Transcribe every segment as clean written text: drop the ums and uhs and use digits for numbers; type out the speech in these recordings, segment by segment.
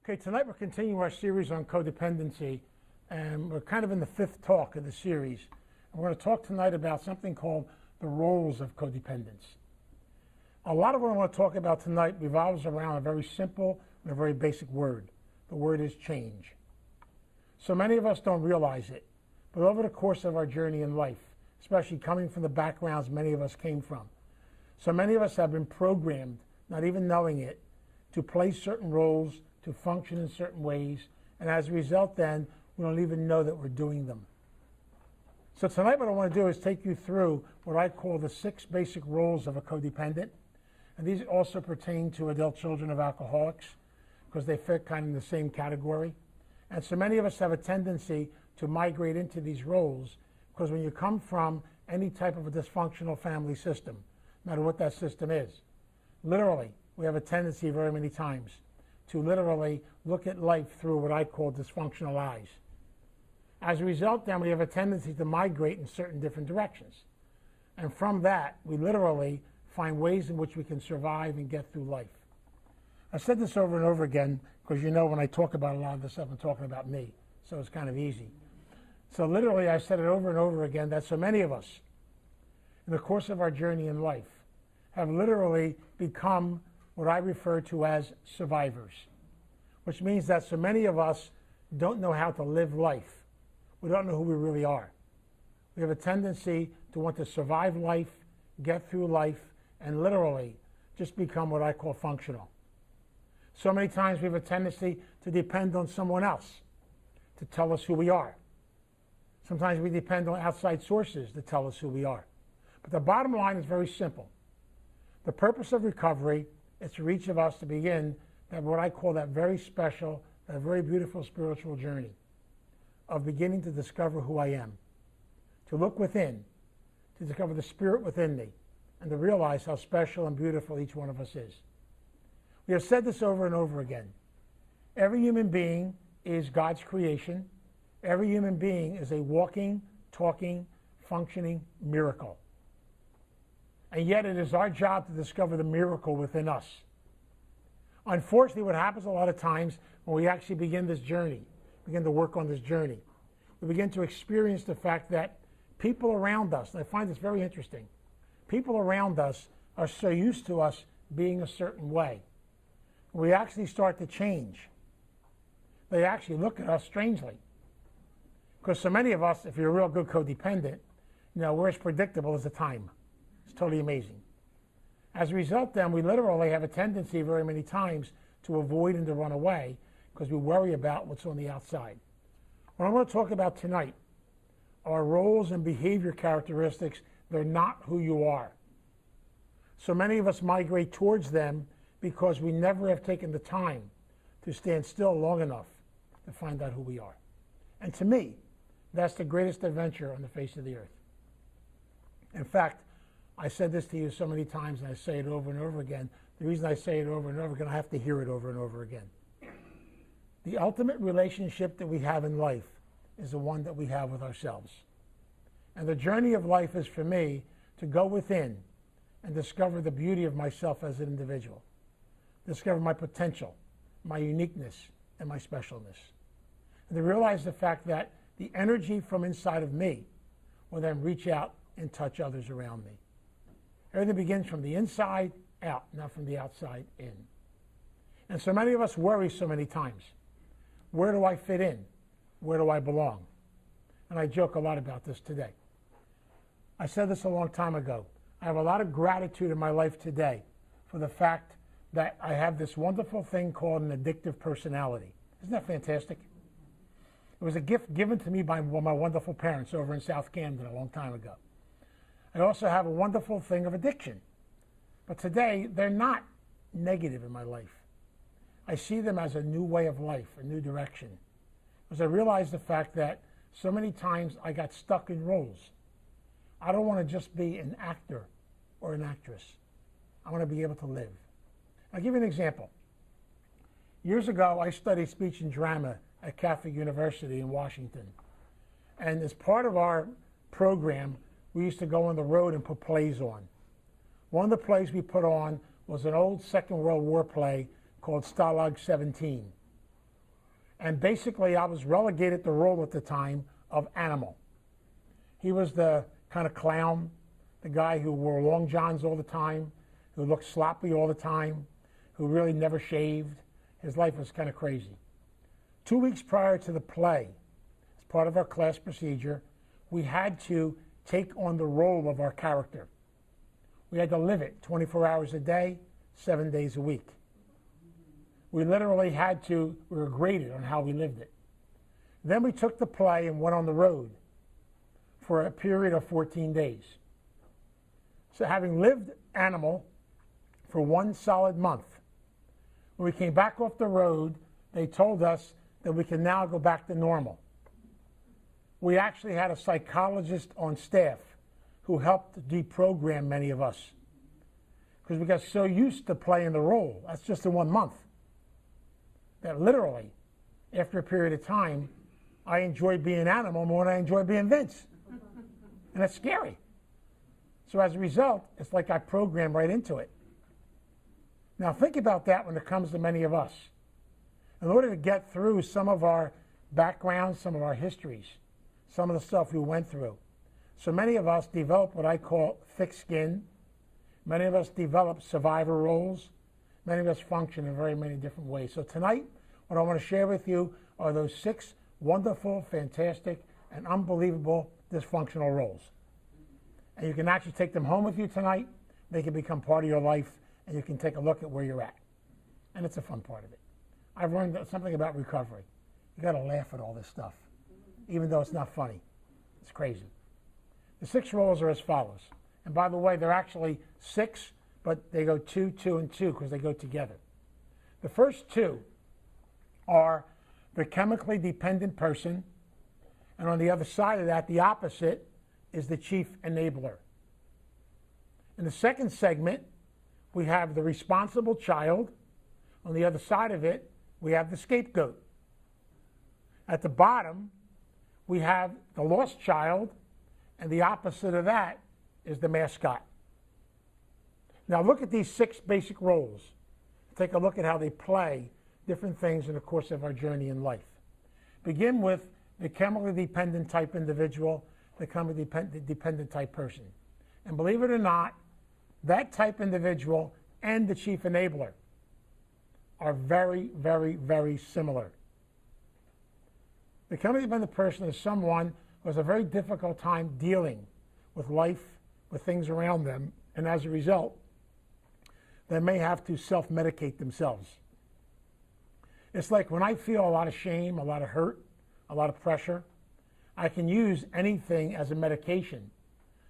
Okay, tonight we're continuing our series on codependency, and we're kind of in the fifth talk of the series. And we're going to talk tonight about something called the roles of codependence. A lot of what I want to talk about tonight revolves around a very simple and a very basic word. The word is change. So many of us don't realize it, but over the course of our journey in life, especially coming from the backgrounds many of us came from, so many of us have been programmed, not even knowing it, to play certain roles, to function in certain ways, and as a result then, we don't even know that we're doing them. So tonight what I want to do is take you through what I call the 6 basic roles of a codependent, and these also pertain to adult children of alcoholics, because they fit kind of in the same category. And so many of us have a tendency to migrate into these roles, because when you come from any type of a dysfunctional family system, no matter what that system is, literally, we have a tendency very many times to literally look at life through what I call dysfunctional eyes. As a result, then, we have a tendency to migrate in certain different directions. And from that, we literally find ways in which we can survive and get through life. I've said this over and over again, because you know when I talk about a lot of this stuff, I'm talking about me, so it's kind of easy. So literally, I've said it over and over again that so many of us, in the course of our journey in life, have literally become what I refer to as survivors, which means that so many of us don't know how to live life. We don't know who we really are. We have a tendency to want to survive life, get through life, and literally just become what I call functional. So many times we have a tendency to depend on someone else to tell us who we are. Sometimes we depend on outside sources to tell us who we are. But the bottom line is very simple. The purpose of recovery is for each of us to begin that what I call that very special, that very beautiful spiritual journey of beginning to discover who I am, to look within, to discover the spirit within me, and to realize how special and beautiful each one of us is. We have said this over and over again. Every human being is God's creation. Every human being is a walking, talking, functioning miracle. And yet it is our job to discover the miracle within us. Unfortunately, what happens a lot of times when we actually begin this journey, begin to work on this journey, we begin to experience the fact that people around us, and I find this very interesting, people around us are so used to us being a certain way. We actually start to change. They actually look at us strangely. Because so many of us, if you're a real good codependent, you know, we're as predictable as the time. It's totally amazing. As a result, then, we literally have a tendency very many times to avoid and to run away because we worry about what's on the outside. What I'm going to talk about tonight are roles and behavior characteristics. They're not who you are. So many of us migrate towards them because we never have taken the time to stand still long enough to find out who we are. And to me, that's the greatest adventure on the face of the earth. In fact, I said this to you so many times, and I say it over and over again. The reason I say it over and over again, I have to hear it over and over again. The ultimate relationship that we have in life is the one that we have with ourselves. And the journey of life is for me to go within and discover the beauty of myself as an individual, discover my potential, my uniqueness, and my specialness. And to realize the fact that the energy from inside of me will then reach out and touch others around me. Everything begins from the inside out, not from the outside in. And so many of us worry so many times. Where do I fit in? Where do I belong? And I joke a lot about this today. I said this a long time ago. I have a lot of gratitude in my life today for the fact that I have this wonderful thing called an addictive personality. Isn't that fantastic? It was a gift given to me by my wonderful parents over in South Camden a long time ago. I also have a wonderful thing of addiction. But today, they're not negative in my life. I see them as a new way of life, a new direction. Because I realize the fact that so many times I got stuck in roles. I don't want to just be an actor or an actress. I want to be able to live. I'll give you an example. Years ago, I studied speech and drama at Catholic University in Washington. And as part of our program, we used to go on the road and put plays on. One of the plays we put on was an old Second World War play called Stalag 17. And basically, I was relegated the role at the time of animal. He was the kind of clown, the guy who wore long johns all the time, who looked sloppy all the time, who really never shaved. His life was kind of crazy. 2 weeks prior to the play, as part of our class procedure, we had to take on the role of our character. We had to live it 24 hours a day, 7 days a week. We literally had to, we were graded on how we lived it. Then we took the play and went on the road for a period of 14 days. So having lived animal for 1 solid month, when we came back off the road, they told us that we can now go back to normal. We actually had a psychologist on staff who helped deprogram many of us because we got so used to playing the role. That's just in 1 month. That literally, after a period of time, I enjoyed being animal more than I enjoyed being Vince. And it's scary. So as a result, it's like I programmed right into it. Now think about that when it comes to many of us. In order to get through some of our backgrounds, some of our histories, some of the stuff we went through, so many of us develop what I call thick skin. Many of us develop survivor roles. Many of us function in very many different ways. So tonight, what I want to share with you are those 6 wonderful, fantastic, and unbelievable dysfunctional roles. And you can actually take them home with you tonight. They can become part of your life, and you can take a look at where you're at. And it's a fun part of it. I've learned something about recovery. You got to laugh at all this stuff, even though it's not funny. It's crazy. The 6 roles are as follows. And by the way, they're actually 6, but they go 2, 2, and 2 because they go together. The first 2 are the chemically dependent person, and on the other side of that, the opposite is the chief enabler. In the second segment, we have the responsible child. On the other side of it, we have the scapegoat. At the bottom, we have the lost child, and the opposite of that is the mascot. Now look at these 6 basic roles. Take a look at how they play different things in the course of our journey in life. Begin with the chemically dependent type individual, the chemically dependent type person. And believe it or not, that type individual and the chief enabler are very, very, very similar. The chemically dependent person is someone who has a very difficult time dealing with life, with things around them, and as a result, they may have to self-medicate themselves. It's like when I feel a lot of shame, a lot of hurt, a lot of pressure, I can use anything as a medication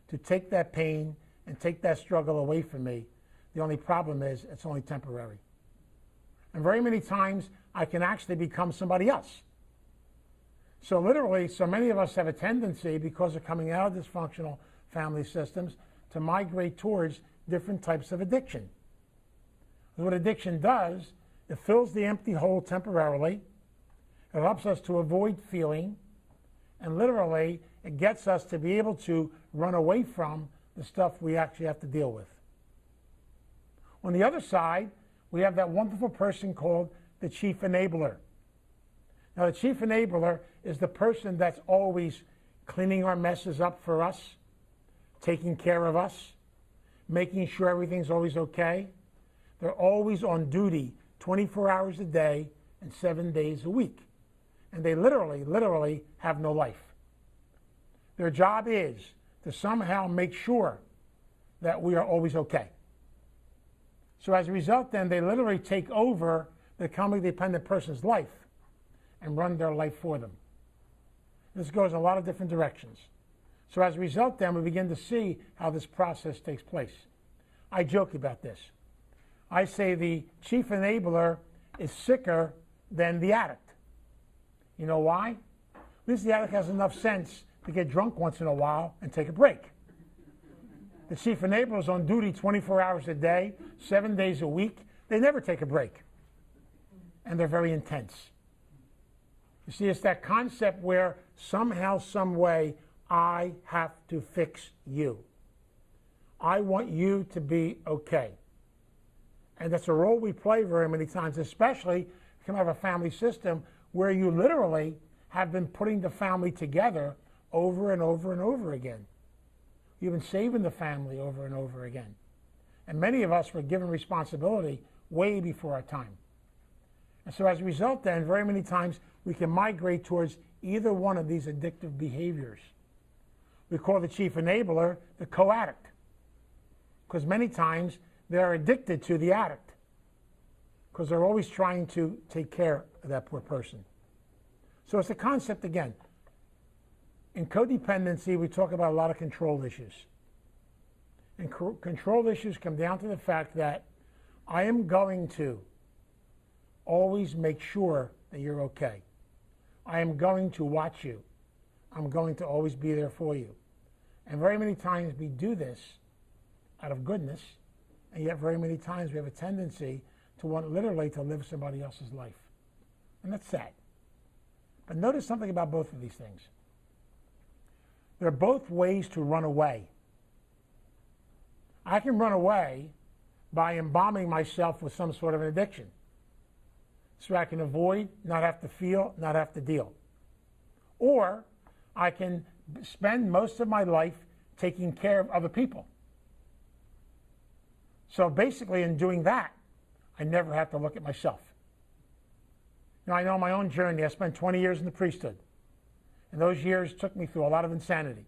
to take that pain and take that struggle away from me. The only problem is it's only temporary. And very many times I can actually become somebody else. So literally, so many of us have a tendency, because of coming out of dysfunctional family systems, to migrate towards different types of addiction. What addiction does, it fills the empty hole temporarily. It helps us to avoid feeling. And literally, it gets us to be able to run away from the stuff we actually have to deal with. On the other side, we have that wonderful person called the chief enabler. Now, the chief enabler is the person that's always cleaning our messes up for us, taking care of us, making sure everything's always okay. They're always on duty 24 hours a day and 7 days a week. And they literally have no life. Their job is to somehow make sure that we are always okay. So as a result, then, they literally take over the chemically dependent person's life and run their life for them. This goes in a lot of different directions. So as a result, then, we begin to see how this process takes place. I joke about this. I say the chief enabler is sicker than the addict. You know why? At least the addict has enough sense to get drunk once in a while and take a break. The chief enabler is on duty 24 hours a day, 7 days a week. They never take a break. And they're very intense. You see, it's that concept where somehow, some way, I have to fix you. I want you to be okay. And that's a role we play very many times, especially if you have a family system where you literally have been putting the family together over and over and over again. You've been saving the family over and over again. And many of us were given responsibility way before our time. And so as a result then, very many times we can migrate towards either one of these addictive behaviors. We call the chief enabler the co-addict, because many times they're addicted to the addict, because they're always trying to take care of that poor person. So it's a concept again. In codependency, we talk about a lot of control issues. And control issues come down to the fact that I am going to always make sure that you're okay. I am going to watch you. I'm going to always be there for you. And very many times we do this out of goodness, and yet very many times we have a tendency to want literally to live somebody else's life. And that's sad. But notice something about both of these things. They're both ways to run away. I can run away by embalming myself with some sort of an addiction, so I can avoid, not have to feel, not have to deal. Or I can spend most of my life taking care of other people. So basically in doing that, I never have to look at myself. Now, I know my own journey. I spent 20 years in the priesthood. And those years took me through a lot of insanity.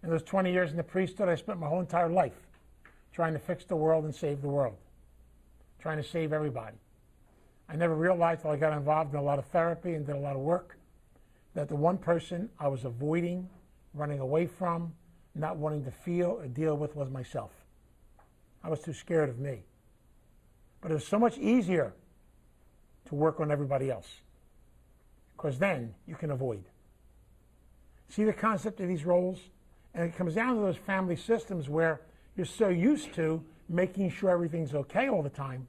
In those 20 years in the priesthood, I spent my whole entire life trying to fix the world and save the world, trying to save everybody. I never realized till I got involved in a lot of therapy and did a lot of work that the one person I was avoiding, running away from, not wanting to feel or deal with was myself. I was too scared of me. But it was so much easier to work on everybody else, because then you can avoid. See the concept of these roles? And it comes down to those family systems where you're so used to making sure everything's okay all the time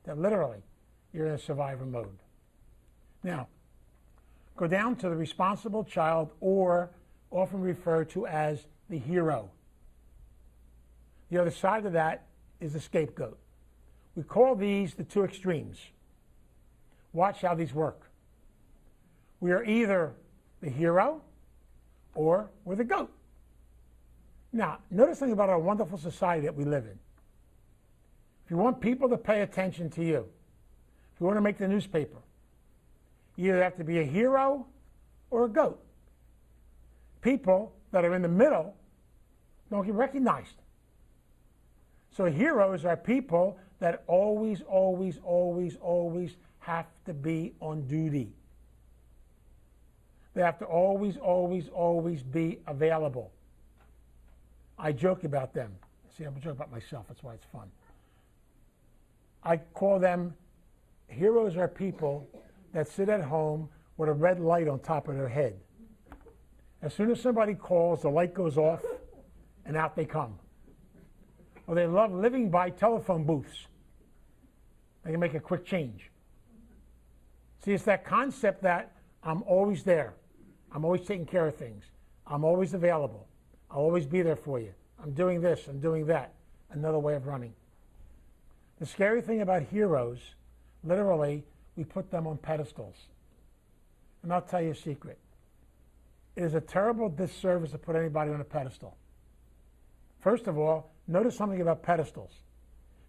that literally you're in a survivor mode. Now, go down to the responsible child, or often referred to as the hero. The other side of that is the scapegoat. We call these the two extremes. Watch how these work. We are either the hero or we're the goat. Now, notice something about our wonderful society that we live in. If you want people to pay attention to you, if you want to make the newspaper, you either have to be a hero or a goat. People that are in the middle don't get recognized. So heroes are people that always, always, always, always have to be on duty. They have to always, always, always be available. I joke about them. See, I'm joking about myself. That's why it's fun. I call them, heroes are people that sit at home with a red light on top of their head. As soon as somebody calls, the light goes off, and out they come. Or they love living by telephone booths. They can make a quick change. See, it's that concept that I'm always there. I'm always taking care of things. I'm always available. I'll always be there for you. I'm doing this, I'm doing that. Another way of running. The scary thing about heroes, literally, we put them on pedestals. And I'll tell you a secret. It is a terrible disservice to put anybody on a pedestal. First of all, notice something about pedestals.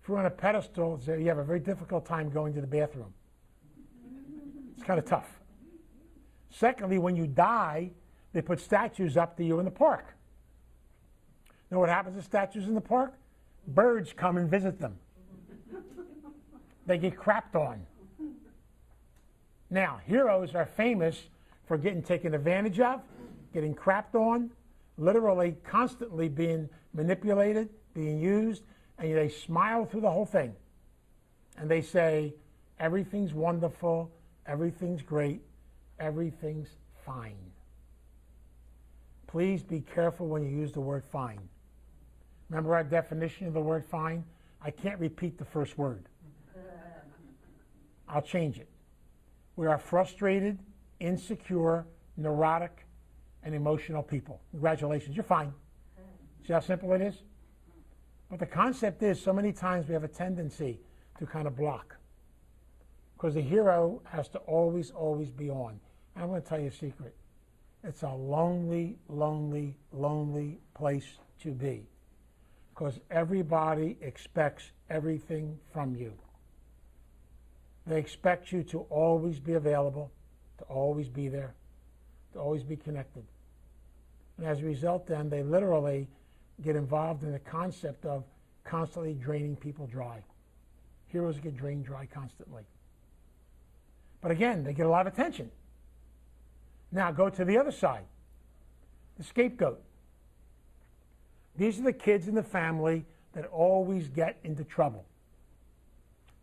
If you're on a pedestal, you have a very difficult time going to the bathroom. It's kind of tough. Secondly, when you die, they put statues up to you in the park. You know what happens to statues in the park? Birds come and visit them. They get crapped on. Now, heroes are famous for getting taken advantage of, getting crapped on, literally constantly being manipulated, being used, and they smile through the whole thing. And they say, everything's wonderful, everything's great, everything's fine. Please be careful when you use the word fine. Remember our definition of the word fine? I can't repeat the first word. I'll change it. We are frustrated, insecure, neurotic, and emotional people. Congratulations, you're fine. See how simple it is? But the concept is, so many times we have a tendency to kind of block. because the hero has to always, always be on. And I'm going to tell you a secret. It's a lonely, lonely, lonely place to be, because everybody expects everything from you. They expect you to always be available, to always be there, to always be connected. And as a result, then, they literally get involved in the concept of constantly draining people dry. Heroes get drained dry constantly. But again, they get a lot of attention. Now go to the other side, the scapegoat. These are the kids in the family that always get into trouble.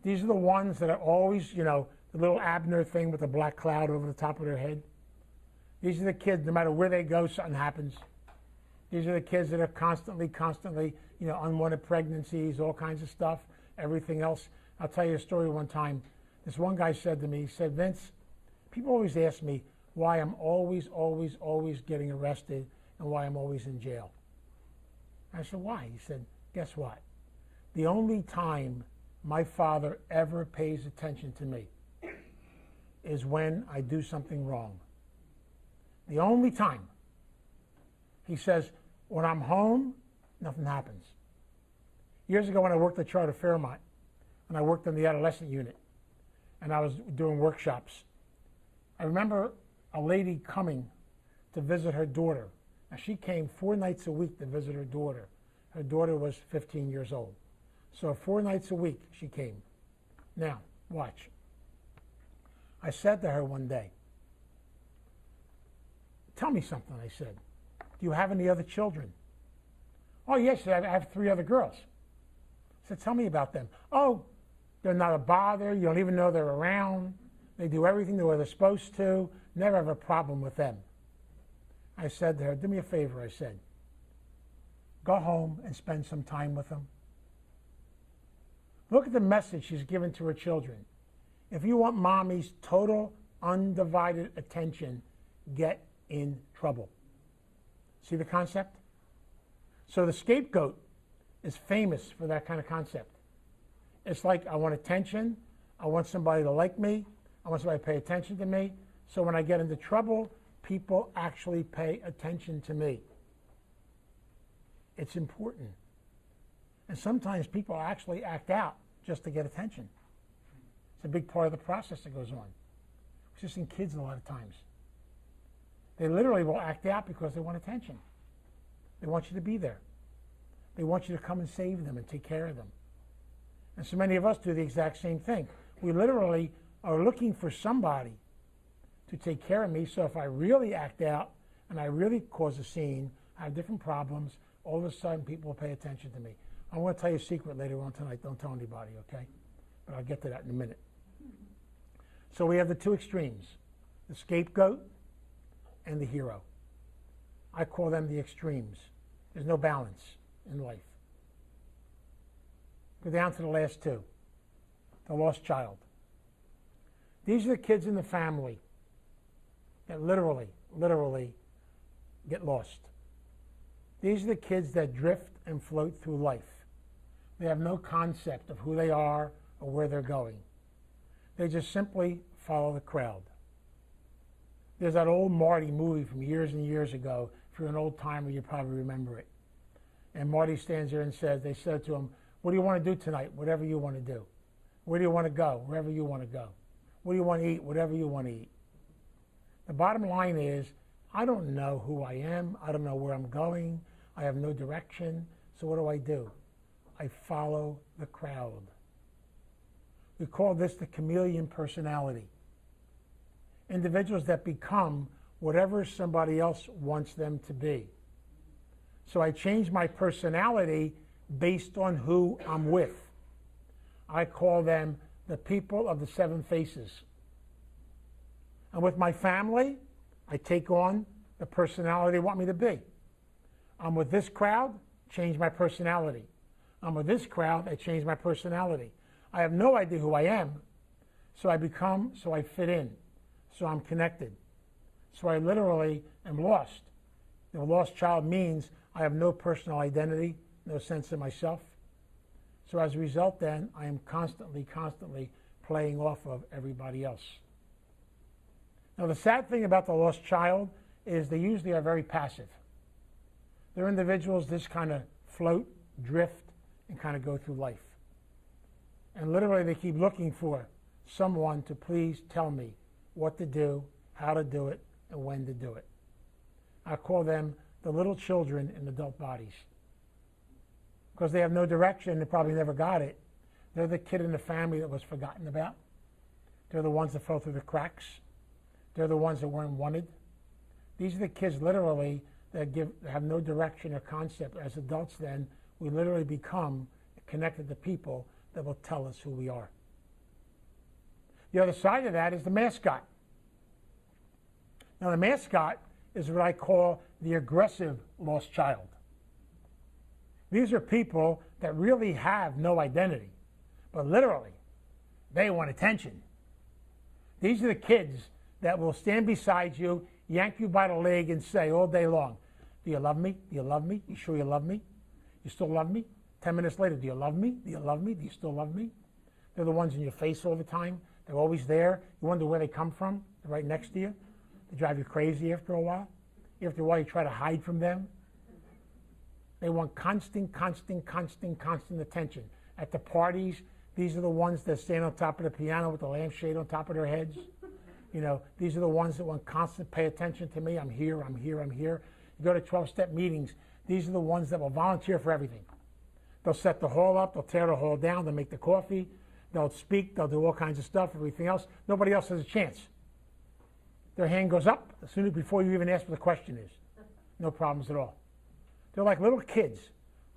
These are the ones that are always, you know, the little Abner thing with the black cloud over the top of their head. These are the kids, no matter where they go, something happens. These are the kids that are constantly, you know, unwanted pregnancies, all kinds of stuff, everything else. I'll tell you a story one time. This one guy said to me, he said, Vince, people always ask me why I'm always getting arrested and why I'm always in jail. I said, why? He said, guess what? The only time my father ever pays attention to me is when I do something wrong. The only time. He says, when I'm home, nothing happens. Years ago when I worked at Charter Fairmont, and I worked in the adolescent unit, and I was doing workshops, I remember a lady coming to visit her daughter. Now, she came 4 nights a week to visit her daughter. Her daughter was 15 years old. So 4 nights a week she came. Now, watch. I said to her one day, tell me something, I said. Do you have any other children? Oh, yes, I have 3 other girls. I said, tell me about them. Oh, they're not a bother. You don't even know they're around. They do everything the way they're supposed to. Never have a problem with them. I said to her, do me a favor, I said. Go home and spend some time with them. Look at the message she's given to her children. If you want mommy's total, undivided attention, get in trouble. See the concept? So the scapegoat is famous for that kind of concept. It's like, I want attention, I want somebody to like me, I want somebody to pay attention to me, so when I get into trouble, people actually pay attention to me. It's important. And sometimes people actually act out just to get attention. It's a big part of the process that goes on. It's just in kids a lot of times. They literally will act out because they want attention. They want you to be there. They want you to come and save them and take care of them. And so many of us do the exact same thing. We literally are looking for somebody to take care of me, so if I really act out and I really cause a scene, I have different problems, all of a sudden people will pay attention to me. I want to tell you a secret later on tonight. Don't tell anybody, okay? But I'll get to that in a minute. So we have the 2 extremes, the scapegoat and the hero. I call them the extremes. There's no balance in life. Go down to the last 2. The lost child. These are the kids in the family that literally get lost. These are the kids that drift and float through life. They have no concept of who they are or where they're going. They just simply follow the crowd. There's that old Marty movie from years and years ago. If you're an old timer, you probably remember it. And Marty stands there and says, they said to him, what do you want to do tonight? Whatever you want to do. Where do you want to go? Wherever you want to go. What do you want to eat? Whatever you want to eat. The bottom line is, I don't know who I am. I don't know where I'm going. I have no direction. So what do? I follow the crowd. We call this the chameleon personality. Individuals that become whatever somebody else wants them to be. So I change my personality based on who I'm with. I call them the people of the 7 faces. And with my family, I take on the personality they want me to be. I'm with this crowd, change my personality. I'm with this crowd, I change my personality. I have no idea who I am, so I fit in, so I'm connected. So I literally am lost. The lost child means I have no personal identity, no sense of myself. So as a result then, I am constantly playing off of everybody else. Now, the sad thing about the lost child is they usually are very passive. They're individuals that just kind of float, drift, and kind of go through life. And literally they keep looking for someone to please tell me what to do, how to do it, and when to do it. I call them the little children in adult bodies. Because they have no direction, they probably never got it. They're the kid in the family that was forgotten about. They're the ones that fell through the cracks. They're the ones that weren't wanted. These are the kids literally that have no direction or concept. As adults then, we literally become connected to people that will tell us who we are. The other side of that is the mascot. Now the mascot is what I call the aggressive lost child. These are people that really have no identity, but literally, they want attention. These are the kids that will stand beside you, yank you by the leg, and say all day long, "Do you love me? Do you love me? You sure you love me? You still love me?" 10 minutes later, "Do you love me? Do you love me? Do you still love me?" They're the ones in your face all the time. They're always there. You wonder where they come from. They're right next to you. They drive you crazy after a while. After a while, you try to hide from them. They want constant attention. At the parties, these are the ones that stand on top of the piano with the lampshade on top of their heads. You know, these are the ones that want constant pay attention to me. I'm here, I'm here, I'm here. You go to 12-step meetings. These are the ones that will volunteer for everything. They'll set the hall up. They'll tear the hall down. They'll make the coffee. They'll speak. They'll do all kinds of stuff, everything else. Nobody else has a chance. Their hand goes up as soon as before you even ask what the question is. No problems at all. They're like little kids.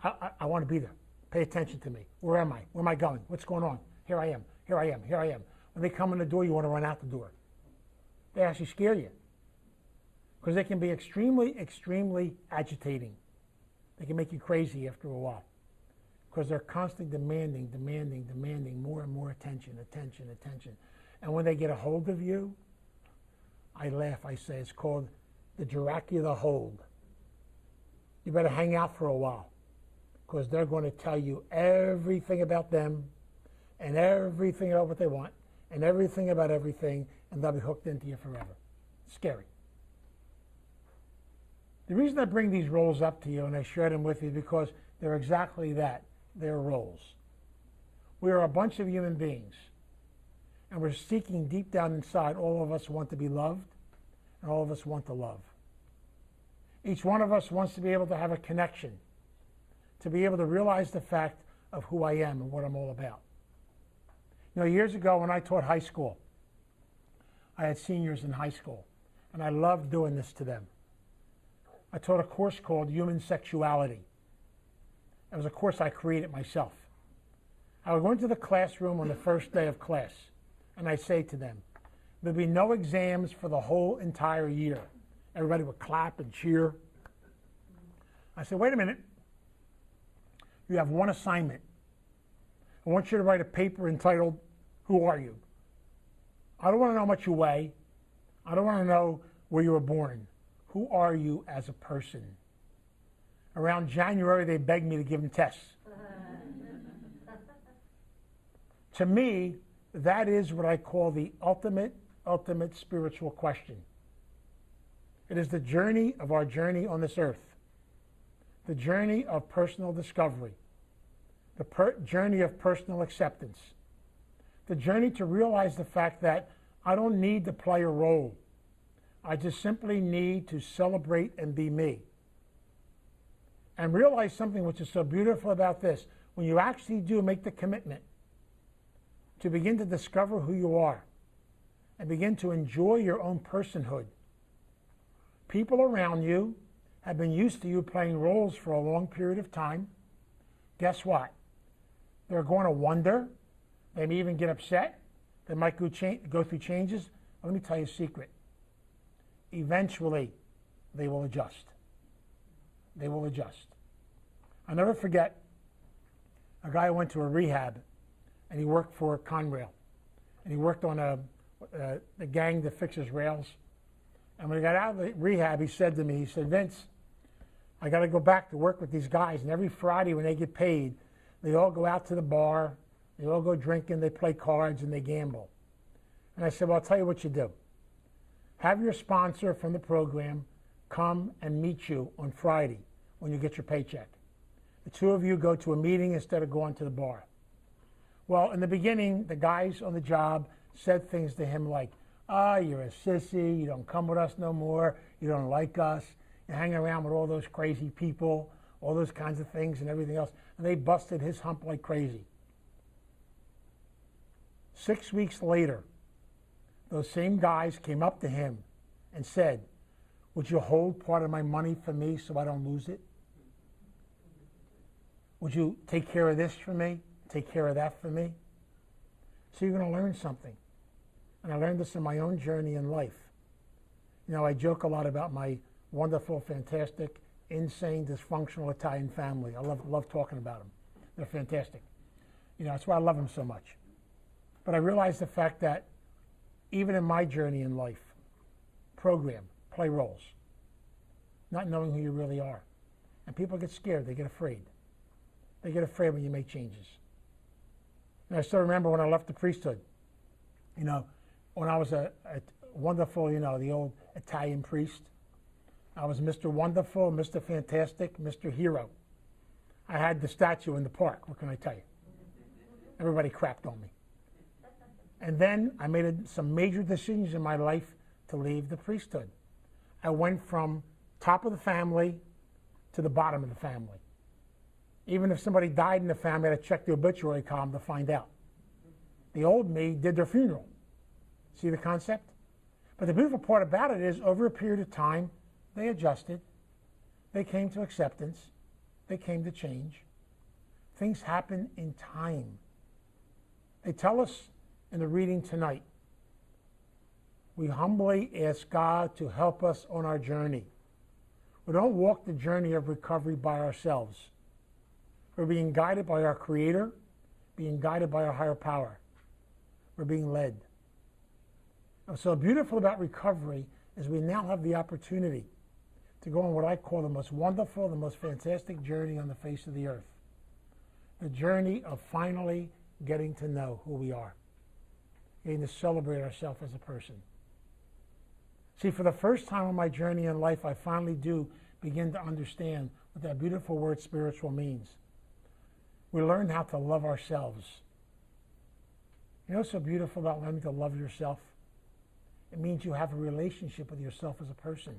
I want to be there. Pay attention to me. Where am I? Where am I going? What's going on? Here I am. Here I am. Here I am. When they come in the door, you want to run out the door. They actually scare you. Because they can be extremely agitating. They can make you crazy after a while. Because they're constantly demanding more and more attention. And when they get a hold of you, I laugh. I say it's called the Dracula hold. You better hang out for a while, because they're going to tell you everything about them and everything about what they want and everything about everything, and they'll be hooked into you forever. It's scary. The reason I bring these roles up to you and I share them with you is because they're exactly that. They're roles. We are a bunch of human beings, and we're seeking deep down inside. All of us want to be loved, and all of us want to love. Each one of us wants to be able to have a connection, to be able to realize the fact of who I am and what I'm all about. You know, years ago when I taught high school, I had seniors in high school, and I loved doing this to them. I taught a course called Human Sexuality. It was a course I created myself. I would go into the classroom on the first day of class, and I'd say to them, there'll be no exams for the whole entire year. Everybody would clap and cheer. I said, wait a minute. You have one assignment. I want you to write a paper entitled, "Who Are You?" I don't want to know how much you weigh. I don't want to know where you were born. Who are you as a person? Around January, they begged me to give them tests. To me, that is what I call the ultimate spiritual question. It is the journey of our journey on this earth, the journey of personal discovery, the journey of personal acceptance, the journey to realize the fact that I don't need to play a role. I just simply need to celebrate and be me. And realize something which is so beautiful about this. When you actually do make the commitment to begin to discover who you are and begin to enjoy your own personhood, people around you have been used to you playing roles for a long period of time. Guess what? They're going to wonder. They may even get upset. They might go through changes. But let me tell you a secret. Eventually, they will adjust. They will adjust. I'll never forget a guy who went to a rehab, and he worked for Conrail. And he worked on the gang that fixes rails. And when he got out of the rehab, he said to me, he said, "Vince, I got to go back to work with these guys. And every Friday when they get paid, they all go out to the bar, They all go drinking, they play cards, and they gamble. And I said, well, I'll tell you what you do. Have your sponsor from the program come and meet you on Friday when you get your paycheck. The two of you go to a meeting instead of going to the bar. Well, in the beginning, the guys on the job said things to him like, you're a sissy, you don't come with us no more, you don't like us, you hang around with all those crazy people, all those kinds of things and everything else. And they busted his hump like crazy. 6 weeks later, those same guys came up to him and said, would you hold part of my money for me so I don't lose it? Would you take care of this for me? Take care of that for me? So you're going to learn something. And I learned this in my own journey in life. You know, I joke a lot about my wonderful, fantastic, insane, dysfunctional Italian family. I love talking about them. They're fantastic. You know, that's why I love them so much. But I realized the fact that even in my journey in life, program, play roles, not knowing who you really are. And people get scared, they get afraid. They get afraid when you make changes. And I still remember when I left the priesthood, you know, when I was a wonderful, you know, the old Italian priest, I was Mr. Wonderful, Mr. Fantastic, Mr. Hero. I had the statue in the park, what can I tell you? Everybody crapped on me. And then I made some major decisions in my life to leave the priesthood. I went from top of the family to the bottom of the family. Even if somebody died in the family, I had to check the obituary column to find out. The old me did their funeral. See the concept? But the beautiful part about it is, over a period of time, they adjusted. They came to acceptance. They came to change. Things happen in time. They tell us in the reading tonight, we humbly ask God to help us on our journey. We don't walk the journey of recovery by ourselves. We're being guided by our Creator, being guided by our higher power. We're being led. And so beautiful about recovery is we now have the opportunity to go on what I call the most wonderful, the most fantastic journey on the face of the earth. The journey of finally getting to know who we are, getting to celebrate ourselves as a person. See, for the first time on my journey in life, I finally do begin to understand what that beautiful word spiritual means. We learn how to love ourselves. You know what's so beautiful about learning to love yourself? It means you have a relationship with yourself as a person.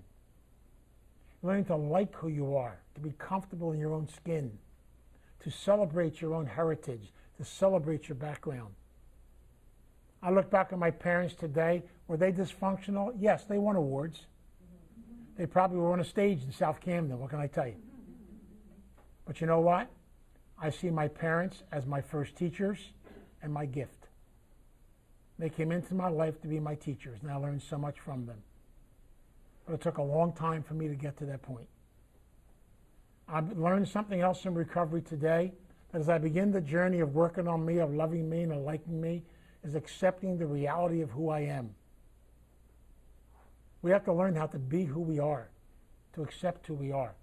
Learning to like who you are, to be comfortable in your own skin, to celebrate your own heritage, to celebrate your background. I look back at my parents today. Were they dysfunctional? Yes, they won awards. They probably were on a stage in South Camden. What can I tell you? But you know what? I see my parents as my first teachers and my gift. They came into my life to be my teachers, and I learned so much from them. But it took a long time for me to get to that point. I've learned something else in recovery today, that as I begin the journey of working on me, of loving me and of liking me, is accepting the reality of who I am. We have to learn how to be who we are, to accept who we are.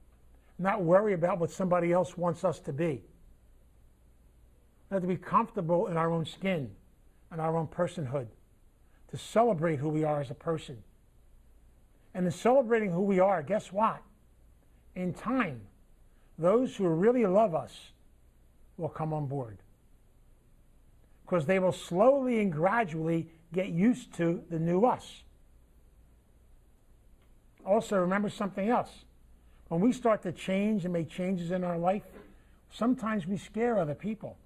Not worry about what somebody else wants us to be. We have to be comfortable in our own skin and our own personhood, to celebrate who we are as a person. And in celebrating who we are, guess what? In time, those who really love us will come on board, because they will slowly and gradually get used to the new us. Also, remember something else. When we start to change and make changes in our life, sometimes we scare other people,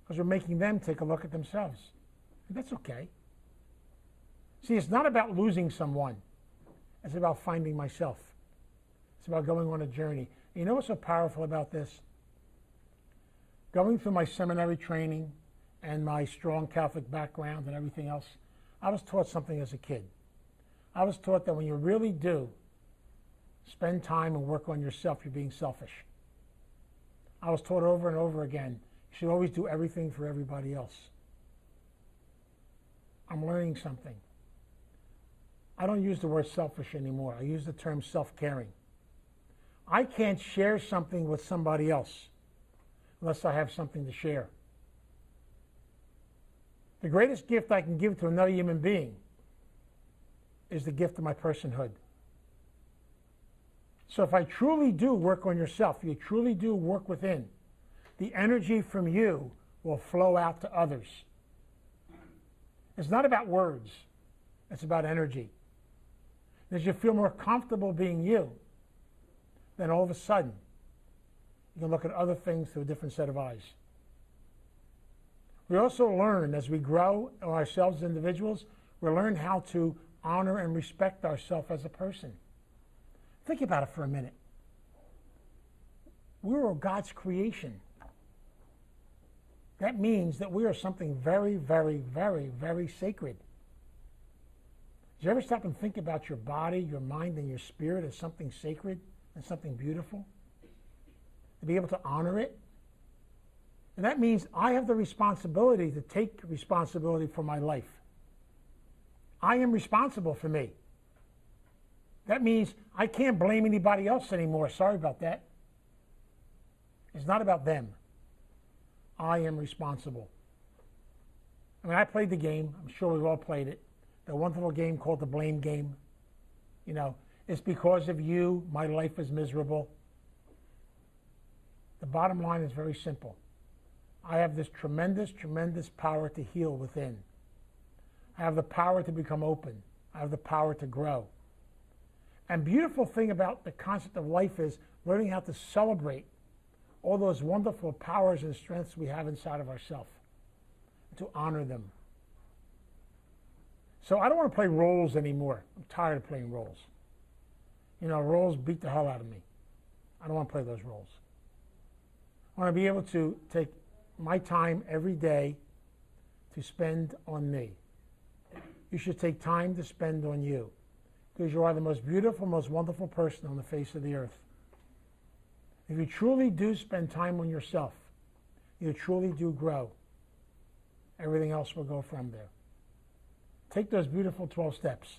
because we're making them take a look at themselves. And that's okay. See, it's not about losing someone. It's about finding myself. It's about going on a journey. You know what's so powerful about this? Going through my seminary training and my strong Catholic background and everything else, I was taught something as a kid. I was taught that when you really do spend time and work on yourself, you're being selfish. I was taught over and over again, you should always do everything for everybody else. I'm learning something. I don't use the word selfish anymore. I use the term self-caring. I can't share something with somebody else unless I have something to share. The greatest gift I can give to another human being is the gift of my personhood. So if I truly do work on yourself, you truly do work within, the energy from you will flow out to others. It's not about words. It's about energy. As you feel more comfortable being you, then all of a sudden, you can look at other things through a different set of eyes. We also learn, as we grow ourselves as individuals, we learn how to honor and respect ourselves as a person. Think about it for a minute. We are God's creation. That means that we are something very, very, very, very sacred. Did you ever stop and think about your body, your mind, and your spirit as something sacred and something beautiful? To be able to honor it? And that means I have the responsibility to take responsibility for my life. I am responsible for me. That means I can't blame anybody else anymore. Sorry about that. It's not about them. I am responsible. I mean, I played the game. I'm sure we've all played it. The wonderful game called the blame game. You know, it's because of you, my life is miserable. The bottom line is very simple. I have this tremendous, tremendous power to heal within. I have the power to become open. I have the power to grow. And beautiful thing about the concept of life is learning how to celebrate all those wonderful powers and strengths we have inside of ourselves, to honor them. So I don't want to play roles anymore. I'm tired of playing roles. You know, roles beat the hell out of me. I don't want to play those roles. I want to be able to take my time every day to spend on me. You should take time to spend on you, because you are the most beautiful, most wonderful person on the face of the earth. If you truly do spend time on yourself, you truly do grow. Everything else will go from there. Take those beautiful 12 steps.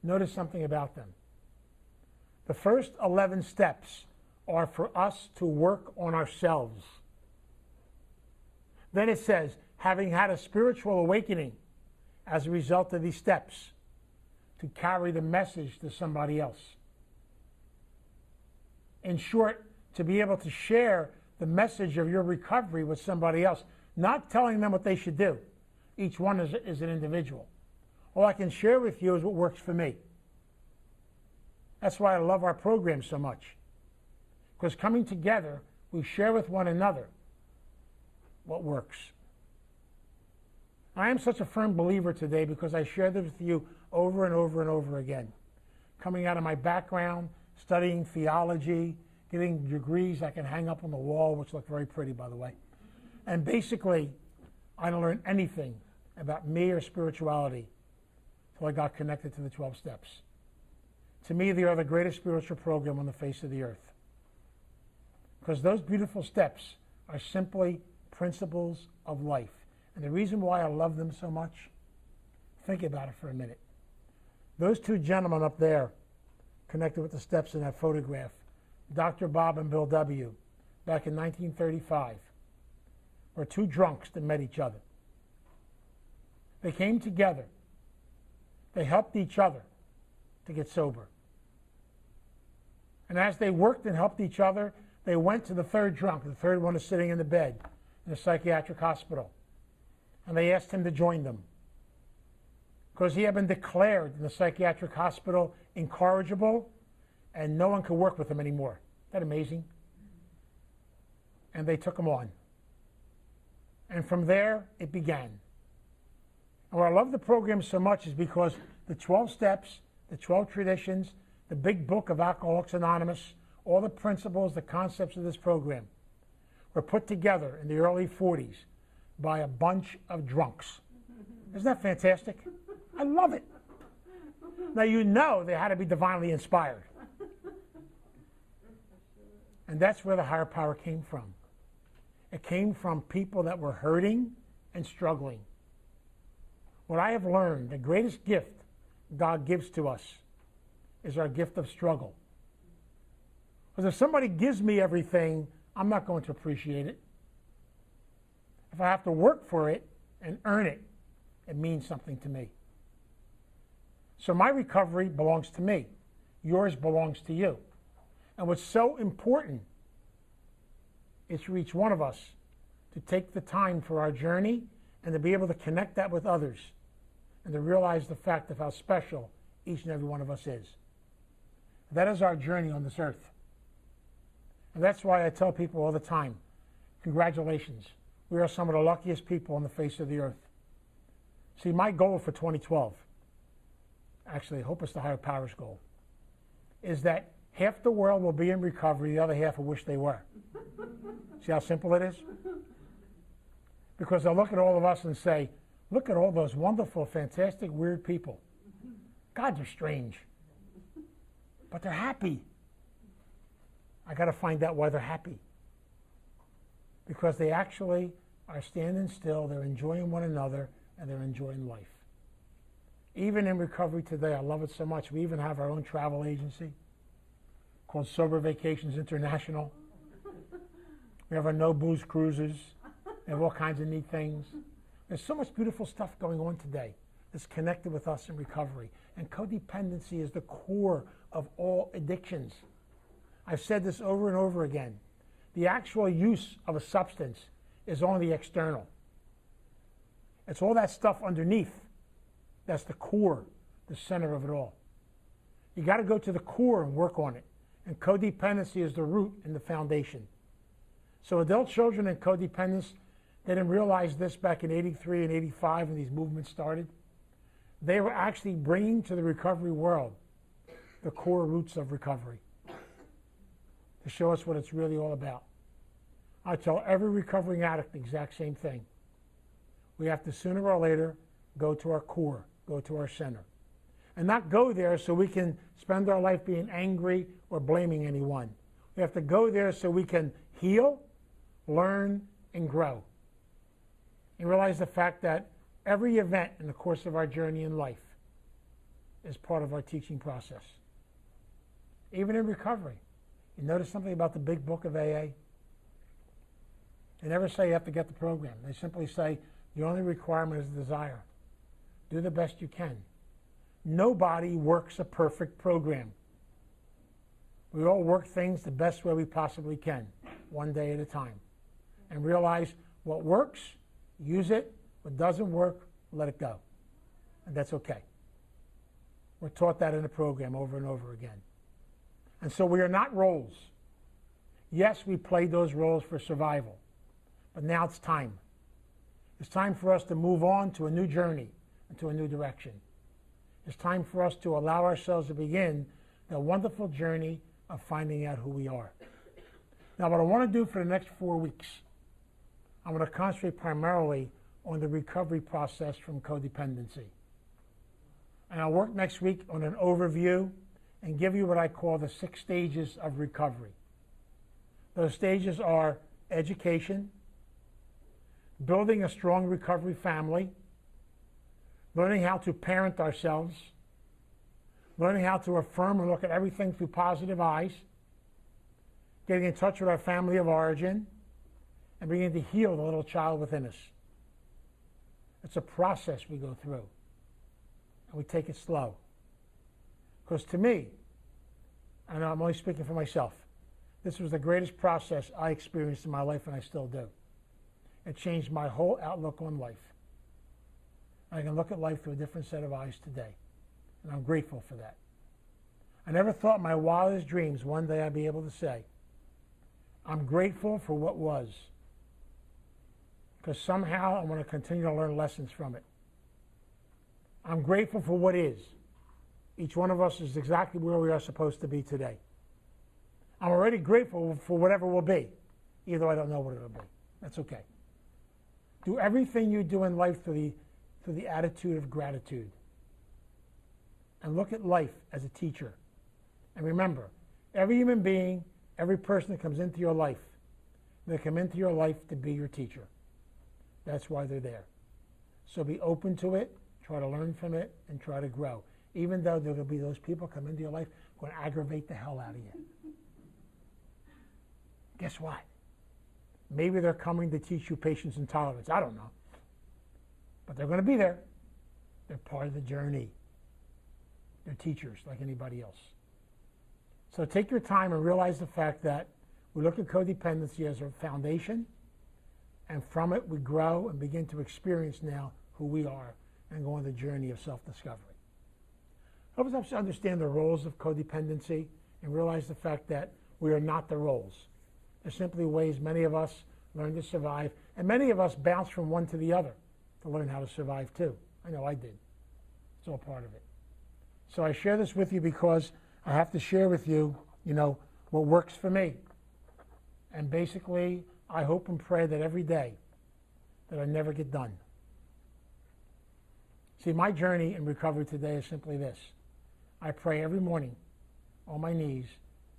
Notice something about them. The first 11 steps are for us to work on ourselves. Then it says, having had a spiritual awakening as a result of these steps, to carry the message to somebody else. In short, to be able to share the message of your recovery with somebody else, not telling them what they should do. Each one is an individual. All I can share with you is what works for me. That's why I love our program so much. Because coming together, we share with one another what works. I am such a firm believer today because I share this with you over and over and over again. Coming out of my background, studying theology, getting degrees I can hang up on the wall, which look very pretty, by the way. And basically, I didn't learn anything about me or spirituality until I got connected to the 12 steps. To me, they are the greatest spiritual program on the face of the earth. Because those beautiful steps are simply principles of life. And the reason why I love them so much, think about it for a minute. Those two gentlemen up there, connected with the steps in that photograph, Dr. Bob and Bill W., back in 1935, were two drunks that met each other. They came together. They helped each other to get sober. And as they worked and helped each other, they went to the third drunk. The third one is sitting in the bed in a psychiatric hospital. And they asked him to join them, because he had been declared in the psychiatric hospital incorrigible, and no one could work with him anymore. Isn't that amazing? And they took him on. And from there, it began. And why I love the program so much is because the 12 steps, the 12 traditions, the big book of Alcoholics Anonymous, all the principles, the concepts of this program were put together in the early 40s by a bunch of drunks. Isn't that fantastic? I love it. Now, you know they had to be divinely inspired. And that's where the higher power came from. It came from people that were hurting and struggling. What I have learned, the greatest gift God gives to us is our gift of struggle. Because if somebody gives me everything, I'm not going to appreciate it. If If I have to work for it and earn it, it means something to me. So my recovery belongs to me. Yours belongs to you. And what's so important is for each one of us to take the time for our journey and to be able to connect that with others and to realize the fact of how special each and every one of us is. That is our journey on this earth. And that's why I tell people all the time, congratulations. We are some of the luckiest people on the face of the earth. See, my goal for 2012, actually I hope it's the higher powers goal, is that half the world will be in recovery, the other half will wish they were. See how simple it is? Because they'll look at all of us and say, look at all those wonderful, fantastic, weird people. God, they're strange. But they're happy. I got to find out why they're happy. Because they actually are standing still, they're enjoying one another, and they're enjoying life. Even in recovery today, I love it so much. We even have our own travel agency called Sober Vacations International. We have our no booze cruises. We have all kinds of neat things. There's so much beautiful stuff going on today that's connected with us in recovery. And codependency is the core of all addictions. I've said this over and over again. The actual use of a substance is only the external. It's all that stuff underneath. That's the core, the center of it all. You got to go to the core and work on it. And codependency is the root and the foundation. So adult children in codependence, they didn't realize this back in 83 and 85 when these movements started. They were actually bringing to the recovery world the core roots of recovery to show us what it's really all about. I tell every recovering addict the exact same thing. We have to sooner or later go to our core, go to our center. And not go there so we can spend our life being angry or blaming anyone. We have to go there so we can heal, learn, and grow. And realize the fact that every event in the course of our journey in life is part of our teaching process. Even in recovery. You notice something about the big book of AA? They never say you have to get the program. They simply say the only requirement is desire. Do the best you can. Nobody works a perfect program. We all work things the best way we possibly can, one day at a time. And realize what works, use it. What doesn't work, let it go. And that's okay. We're taught that in the program over and over again. And so we are not roles. Yes, we played those roles for survival. But now it's time. It's time for us to move on to a new journey and to a new direction. It's time for us to allow ourselves to begin the wonderful journey of finding out who we are. Now, what I want to do for the next 4 weeks, I'm going to concentrate primarily on the recovery process from codependency. And I'll work next week on an overview and give you what I call the 6 stages of recovery. Those stages are education, building a strong recovery family, learning how to parent ourselves, learning how to affirm and look at everything through positive eyes, getting in touch with our family of origin, and beginning to heal the little child within us. It's a process we go through, and we take it slow. Because to me, and I'm only speaking for myself, this was the greatest process I experienced in my life, and I still do. It changed my whole outlook on life. I can look at life through a different set of eyes today, and I'm grateful for that. I never thought in my wildest dreams one day I'd be able to say, I'm grateful for what was, because somehow I'm going to continue to learn lessons from it. I'm grateful for what is. Each one of us is exactly where we are supposed to be today. I'm already grateful for whatever will be, even though I don't know what it will be. That's okay. Do everything you do in life through the attitude of gratitude. And look at life as a teacher. And remember, every human being, every person that comes into your life, they come into your life to be your teacher. That's why they're there. So be open to it, try to learn from it, and try to grow. Even though there will be those people come into your life who are going to aggravate the hell out of you. Guess what? Maybe they're coming to teach you patience and tolerance. I don't know. But they're going to be there. They're part of the journey. They're teachers like anybody else. So take your time and realize the fact that we look at codependency as a foundation, and from it we grow and begin to experience now who we are and go on the journey of self-discovery. Help us understand the roles of codependency and realize the fact that we are not the roles. They're simply ways many of us learn to survive, and many of us bounce from one to the other to learn how to survive too. I know I did. It's all part of it. So I share this with you because I have to share with you, what works for me. And basically, I hope and pray that every day that I never get done. See, my journey in recovery today is simply this. I pray every morning on my knees,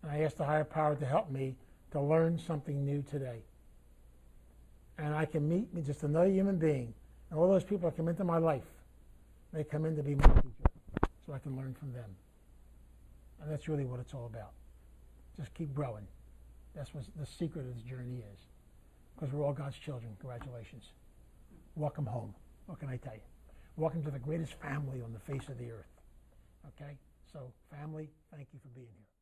and I ask the higher power to help me to learn something new today. And I can meet just another human being, and all those people that come into my life, they come in to be my teacher, so I can learn from them. And that's really what it's all about. Just keep growing. That's what the secret of this journey is. Because we're all God's children. Congratulations. Welcome home. What can I tell you? Welcome to the greatest family on the face of the earth. Okay? So, family, thank you for being here.